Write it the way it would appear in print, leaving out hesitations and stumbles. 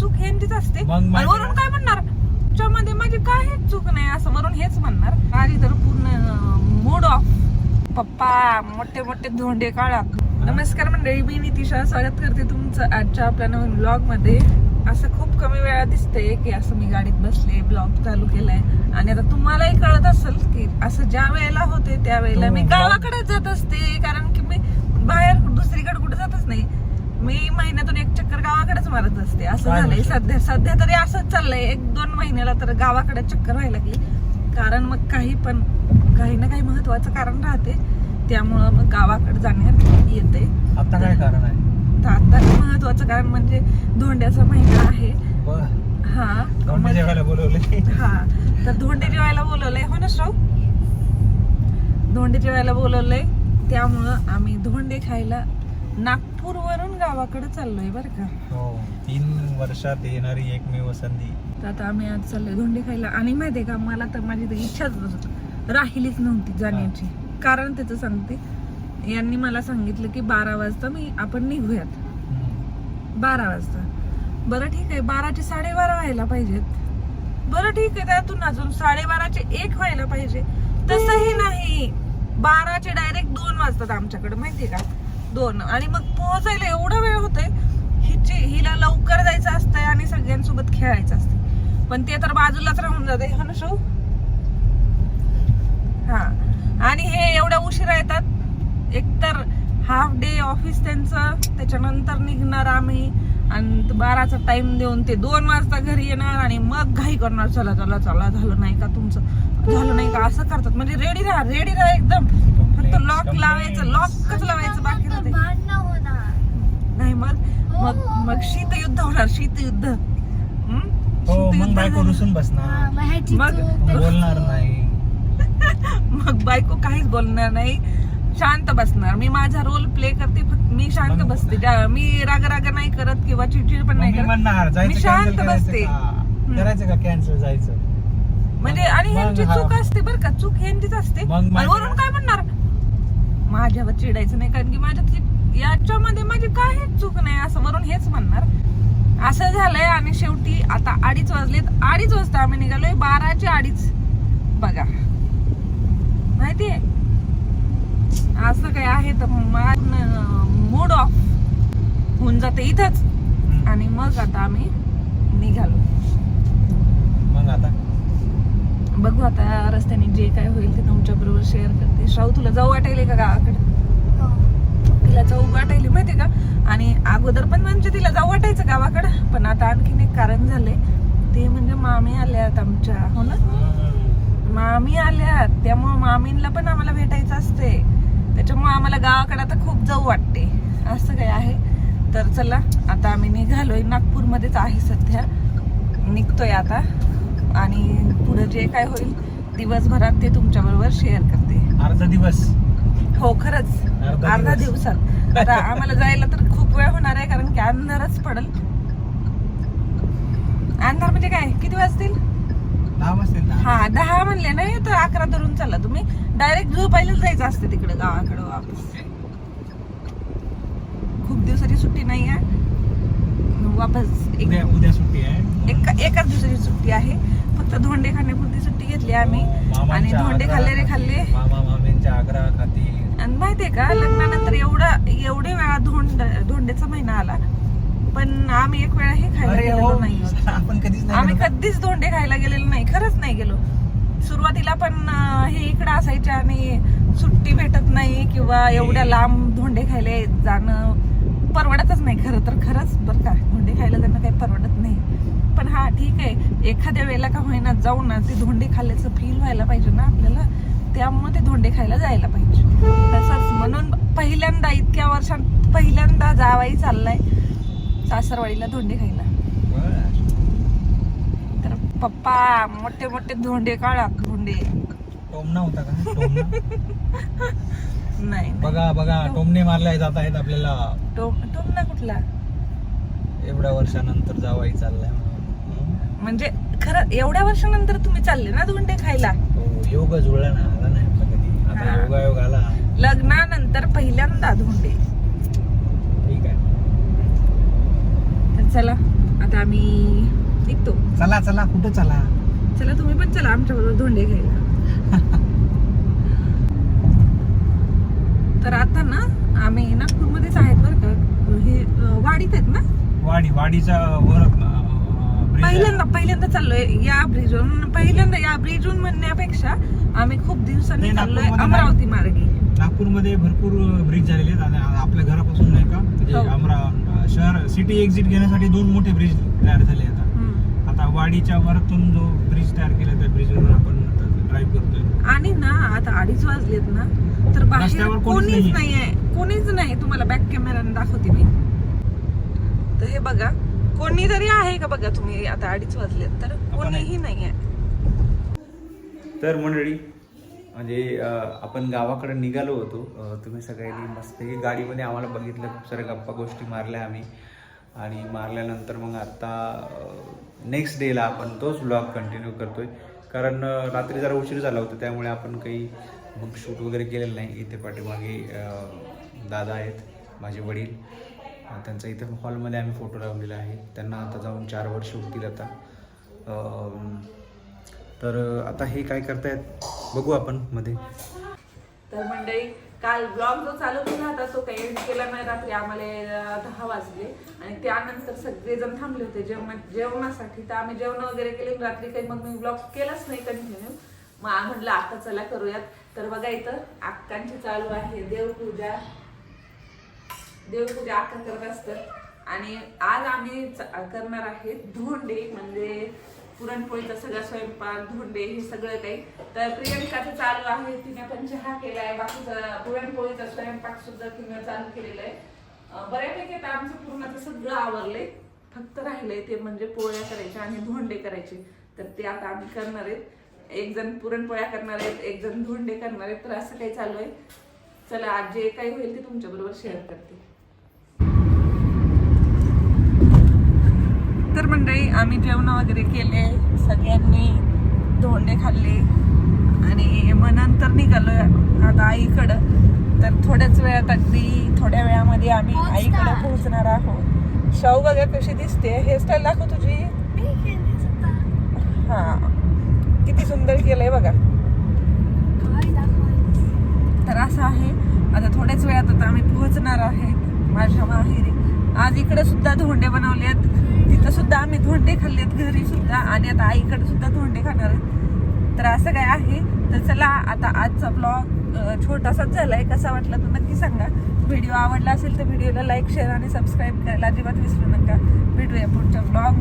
चूक ह्यांचीच असते. आणि वरून काय म्हणणार, त्याच्यामध्ये माझी काहीच चूक नाही असं वरून हेच म्हणणार. माझी तर पूर्ण मूड ऑफ. पप्पा मोठे मोठे धोंडे काढा. नमस्कार मंडळी, मी नितिशा स्वागत करते तुमचं आजच्या आपल्या नवीन ब्लॉग मध्ये. असं खूप कमी वेळा दिसतंय की असं मी गाडीत बसले, ब्लॉग चालू केलाय. आणि आता तुम्हालाही कळत असेल की असं ज्या वेळेला होते त्यावेळेला मी गावाकडे जात असते, कारण की मी बाहेर दुसरीकडे कुठे जातच नाही. मी महिन्यातून एक चक्कर गावाकडेच मारत असते. असं झालंय सध्या तरी असंच चाललंय. 1-2 महिन्याला तर गावाकडे चक्कर व्हायला लागली. कारण मग काही ना काही महत्वाचं कारण राहते, त्यामुळं मग गावाकडे जाण्यात येते. आता काय कारण आहे? आता महत्वाचं कारण म्हणजे धोंड्याचा महिना आहे. हा, धोंडे जेवायला बोलवले. हा, तर धोंडे जेवायला बोलवलंय. हो ना श्राव, धोंडे जेवायला बोलवलंय. त्यामुळं आम्ही धोंडे खायला नागपूर वरून गावाकडे चाललोय बरं का. हो, 3 वर्षात येणारी एकमेव संधी. तर आता आम्ही आज चाललोय धोंडे खायला. आणि माहितीये का, मला तर माझी तर इच्छाच राहिलीच नव्हती जाण्याची. कारण त्याचं सांगते, यांनी मला सांगितलं की 12 वाजता आपण निघूयात. 12 वाजता. बरं ठीक आहे, 12चे 12:30 व्हायला पाहिजेत. बरं ठीक आहे, त्यातून अजून 12:30चे 1 व्हायला पाहिजे. तसंही नाही, 12चे डायरेक्ट 2 वाजतात आमच्याकडे, माहितीये का, 2. आणि मग पोहोचायला एवढा वेळ होतोय. हिला लवकर जायचं असतंय आणि सगळ्यांसोबत खेळायचं असतंय, पण ते तर बाजूलाच राहून जाते. हा ना शो. हा, आणि हे एवढ्या उशिरा येतात. एकतर हाफ डे ऑफिस त्यांचं, त्याच्यानंतर निघणार आम्ही आणि 12चा टाइम देऊन ते 2 वाजता घरी येणार आणि मग घाई करणार. चला चला चला, झालं नाही का तुमचं, झालं नाही का, असं करतात. म्हणजे रेडी राहा एकदम. फक्त लॉक लावायचं, लॉकच लावायचं, बाकी नाही. मग शीतयुद्ध होणार, शीतयुद्ध. मग बायको रुसून बसणार, मग बोलणार नाही. मग बायको काहीच बोलणार नाही, शांत बसणार. मी माझा रोल प्ले करते, फक्त मी शांत बसते. मी राग नाही करत किंवा चिडचिड पण नाही करत. मी शांत बसते. करायचं का कॅन्सल, जायचं म्हणजे. आणि ह्यांची चूक असते बरं का, चूक ह्यांचीच असते. आणि वरून काय म्हणणार, माझ्यावर चिडायचं नाही, कारण की याच्यामध्ये माझी काहीच चूक नाही असं वरून हेच म्हणणार. असं झालंय. आणि शेवटी आता 2:30 वाजलेत. 2:30 वाजता आम्ही निघालोय. 12चे 2:30 बघा, माहितीये. असं काय आहे तर मूड ऑफ होऊन जाते इथंच. आणि मग आता आम्ही निघालो. मग आता बघू, आता रस्त्याने जे काय होईल ते तुमच्या बरोबर शेअर करते. श्राव, तुला जाऊ वाटायले का गावाकडे? तिला जाऊ वाटायली, माहितीये का. आणि अगोदर पण म्हणजे तिला जाऊ वाटायचं गावाकडे, पण आता आणखीन एक कारण झालंय, ते म्हणजे मामी आल्यात आमच्या. हो ना, मामी आल्यात, त्यामुळे मामींना पण आम्हाला भेटायचं असते. त्याच्यामुळे आम्हाला गावाकडे आता खूप जाऊ वाटते. असं काय आहे. तर चला, आता आम्ही निघालोय. नागपूरमध्येच आहे सध्या, निघतोय आता. आणि पुढे जे काय होईल दिवसभरात ते तुमच्या बरोबर शेअर करते. अर्धा दिवस. हो, खरंच अर्धा दिवसात. आता आम्हाला जायला तर खूप वेळ होणार आहे, कारण की अंधारच पडल. अंधार म्हणजे काय, किती वाजतील? 10 वाजतील. हा, 10 म्हणले नाही तर 11 धरून चला. तुम्ही डायरेक्ट झोपायला जायचं असते तिकडे गावाकडे वापस. खूप दिवसाची सुट्टी नाही आहे वापस. उद्या सुट्टी आहे. एकाच दिवसाची सुट्टी आहे. फक्त धोंडे खाण्यापुरती सुट्टी घेतली आम्ही. आणि धोंडे खाल्ले. मामांच्या आग्रह खाती. आणि माहितीये का, लग्नानंतर एवढे वेळा धोंडेचा महिना आला, पण आम्ही एक वेळा हे खायला गेलेलो नाही. आम्ही कधीच धोंडे खायला गेलेलो नाही, खरंच नाही गेलो. सुरुवातीला पण हे इकडे असायच्या आणि सुट्टी भेटत नाही, किंवा एवढ्या लांब धोंडे खायला जाणं परवडतच नाही. खरंच बरं का, धोंडे खायला जाणं काही परवडत नाही. पण हा ठीक आहे, एखाद्या वेळेला का होईना जाऊन ना ते धोंडे खाल्ल्याचं फील व्हायला पाहिजे ना आपल्याला, त्यामुळे ते धोंडे खायला जायला पाहिजे. तसंच म्हणून पहिल्यांदा इतक्या वर्षांत पहिल्यांदा जावाई चाललाय सासरवाडीला धोंडे खायला. तर पप्पा मोठे मोठे धोंडे काढा. धोंडे टोमना होता का? नाही, बघा टोमने मारल्या जात आहेत आपल्याला. टोमना कुठला? एवढ्या वर्षानंतर जावाई चाललाय म्हणजे खरं एवढ्या वर्षानंतर तुम्ही चालले ना धोंडे खायला? योग जुळला ना, आला नाही कधी. आता योग आला. लग्नानंतर पहिल्यांदा धोंडे. ठीक आहे. तर चला, आता आम्ही निघतो. चला चला कुठं चला. चला तुम्ही पण चला आमच्या बरोबर धोंडे घ्यायला. तर आता ना आम्ही नागपूरमध्येच आहेत बरं का. हे वाडीत आहेत ना. वाडीचा वर पहिल्यांदा चाललोय या ब्रिजवरून. पहिल्यांदा या ब्रिजवरून म्हणण्यापेक्षा आम्ही खूप दिवसांनी चाललोय अमरावती मार्गे. नागपूरमध्ये भरपूर ब्रिज झालेले आहेत आणि आपल्या घरापासून नाही का म्हणजे शहर सिटी एक्झिट घेण्यासाठी 2 मोठे ब्रिज तयार झाले आता वाडीच्या वरतून जो ब्रिज तयार केला त्या ब्रिजवर आपण ड्राईव्ह करतोय. आणि ना आता 2:30 वाजलेत ना तर बाहेर कोणीच नाही. तुम्हाला बॅक कॅमेराने दाखवते मी. तर हे बघा कोणी तरी आहे का बघा तुम्ही. आता 2:30 वाजलेत तर कोणीही नाहीये. तर मंडळी म्हणजे आपण गावाकडे निघालो होतो. तुम्ही सगळ्यांनी मस्तपैकी गाडीमध्ये आम्हाला बघितलं. खूप साऱ्या गप्पा गोष्टी मारल्या आम्ही आणि मारल्यानंतर मग आत्ता नेक्स्ट डेला आपण तोच व्लॉग कंटिन्यू करतोय. कारण रात्री जरा उशीर झाला होता त्यामुळे आपण काही मग शूट वगैरे केलेलं नाही. इथे पाठीमागे दादा आहेत माझे वडील. त्यांचा इथे हॉलमध्ये आम्ही फोटो लावलेला आहे. त्यांना आता जाऊन 4 वर्ष होतील आता. तर आता हे काय करतायत बघू आपण मध्ये. तर मंडळी काल ब्लॉग जो चालू केला होता तो काही एंड केला नाही. रात्री आम्हाला 10 वाजले आणि त्यानंतर सगळेजण थांबले होते जेवणासाठी. तर आम्ही जेवण वगैरे केले. रात्री काही मग मी ब्लॉग केलाच नाही कंटिन्यू. मग म्हटलं आता चला करूयात. तर बघा इथं अक्कांची चालू आहे देवपूजा अक्का करत असतात. आणि आज आम्ही करणार आहे धोंडे म्हणजे पुरणपोळीचा सगळा स्वयंपाक धोंडे हे सगळं काही. तर प्रियंकाचं चालू आहे. तिने पण चहा केलाय. बाकीचा पुरणपोळीचा स्वयंपाक सुद्धा तिने चालू केलेला आहे. बऱ्यापैकी आता आमचं पूर्णाचं सगळं आवरलंय. फक्त राहिलंय ते म्हणजे पोळ्या करायच्या आणि धोंडे करायचे. तर ते आता आम्ही करणार आहेत. एक जण पुरणपोळ्या करणार आहेत, एक जण धोंडे करणार आहेत. तर असं काही चालू आहे. चला आज जे काही होईल ते तुमच्या बरोबर शेअर करते. तर मंडळी आम्ही जेवण वगैरे केले. सगळ्यांनी धोंडे खाल्ले आणि मग नंतर निघालोय आता आईकडं. तर थोड्याच वेळात अगदी थोड्या वेळामध्ये आम्ही आईकडे पोहोचणार आहोत. शाहू बघा कशी दिसते. हेअरस्टाईल दाखव तुझी. हा किती सुंदर केलंय बघा. तर असं आहे आता थोड्याच वेळात आता आम्ही पोहोचणार आहे माझ्या माहेरी. आज इकडे सुद्धा धोंडे बनवलेत. तिथं सुद्धा आम्ही धोंडे खाल्लेत घरी सुद्धा आणि आता आईकडे सुद्धा धोंडे खाणार आहेत. तर असं काय आहे. तर चला आता आजचा ब्लॉग छोटासाच झालाय. कसा वाटला तर नक्की सांगा. व्हिडिओ आवडला असेल तर व्हिडिओला लाईक शेअर आणि सबस्क्राईब करायला अजिबात विसरू नका. भेटूया पुढच्या ब्लॉग